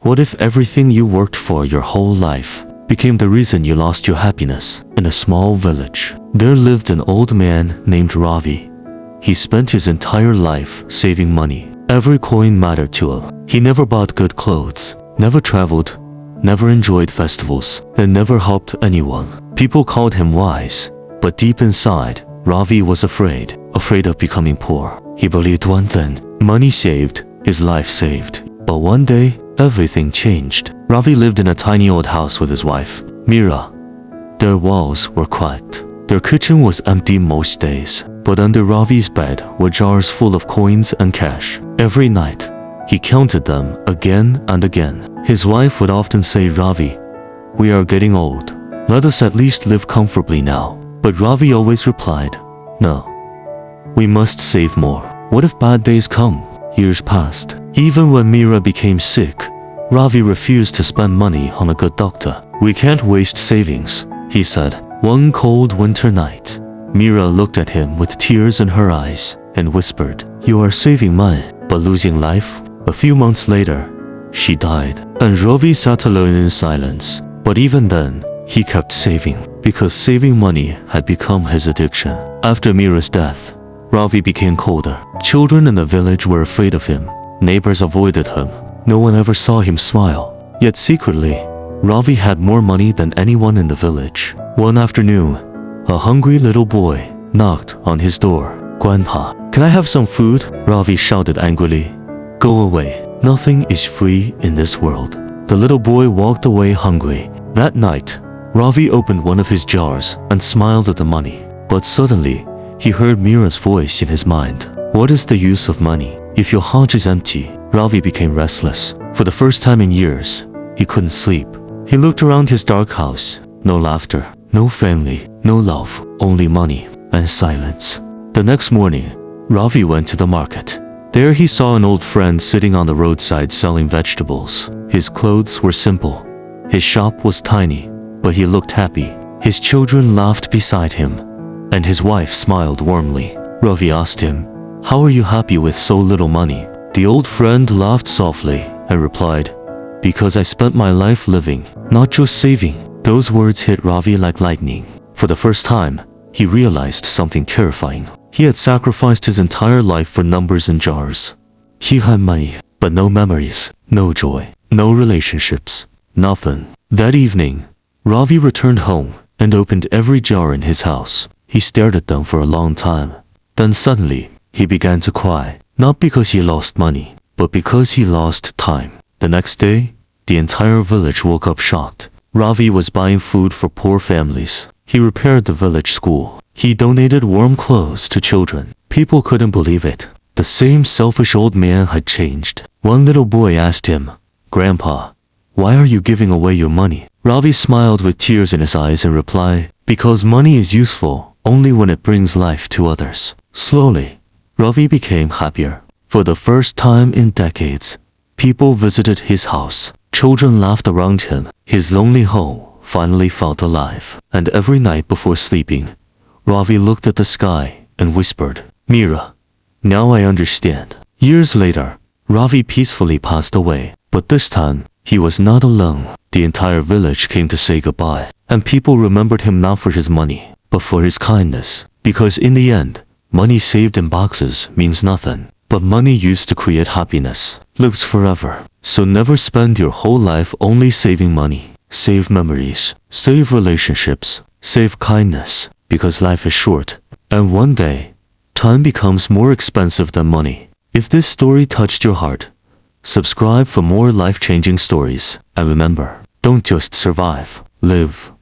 What if everything you worked for your whole life became the reason you lost your happiness? In a small village, there lived an old man named Ravi. He spent his entire life saving money. Every coin mattered to him. He never bought good clothes, never traveled, never enjoyed festivals, and never helped anyone. People called him wise, but deep inside, Ravi was afraid of becoming poor. He believed one thing: money saved, his life saved. But one day, everything changed. Ravi lived in a tiny old house with his wife, Mira. Their walls were cracked. Their kitchen was empty most days, but under Ravi's bed were jars full of coins and cash. Every night, he counted them again and again. His wife would often say, "Ravi, we are getting old. Let us at least live comfortably now." But Ravi always replied, "No, we must save more. What if bad days come?" Years passed. Even when Mira became sick, Ravi refused to spend money on a good doctor. "We can't waste savings," he said. One cold winter night, Mira looked at him with tears in her eyes and whispered, "You are saving money, but losing life." A few months later, she died, and Ravi sat alone in silence. But even then, he kept saving, because saving money had become his addiction. After Mira's death, Ravi became colder. Children in the village were afraid of him. Neighbors avoided him. No one ever saw him smile. Yet secretly, Ravi had more money than anyone in the village. One afternoon, a hungry little boy knocked on his door. "Grandpa, can I have some food?" Ravi shouted angrily. "Go away. Nothing is free in this world." The little boy walked away hungry. That night, Ravi opened one of his jars and smiled at the money. But suddenly, he heard Mira's voice in his mind. "What is the use of money if your heart is empty?" Ravi became restless. For the first time in years, he couldn't sleep. He looked around his dark house. No laughter, no family, no love, only money and silence. The next morning, Ravi went to the market. There he saw an old friend sitting on the roadside selling vegetables. His clothes were simple. His shop was tiny, but he looked happy. His children laughed beside him, and his wife smiled warmly. Ravi asked him, "How are you happy with so little money?" The old friend laughed softly and replied, "Because I spent my life living, not just saving." Those words hit Ravi like lightning. For the first time, he realized something terrifying. He had sacrificed his entire life for numbers and jars. He had money, but no memories, no joy, no relationships, nothing. That evening, Ravi returned home and opened every jar in his house. He stared at them for a long time. Then suddenly, he began to cry, not because he lost money, but because he lost time. The next day, the entire village woke up shocked. Ravi was buying food for poor families. He repaired the village school. He donated warm clothes to children. People couldn't believe it. The same selfish old man had changed. One little boy asked him, "Grandpa, why are you giving away your money?" Ravi smiled with tears in his eyes and replied, "Because money is useful only when it brings life to others." Slowly, Ravi became happier. For the first time in decades, people visited his house. Children laughed around him. His lonely home finally felt alive. And every night before sleeping, Ravi looked at the sky and whispered, "Mira, now I understand." Years later, Ravi peacefully passed away. But this time, he was not alone. The entire village came to say goodbye. And people remembered him not for his money, but for his kindness. Because in the end, money saved in boxes means nothing. But money used to create happiness lives forever. So never spend your whole life only saving money. Save memories, save relationships, save kindness, because life is short. And one day, time becomes more expensive than money. If this story touched your heart, subscribe for more life-changing stories. And remember, don't just survive, live.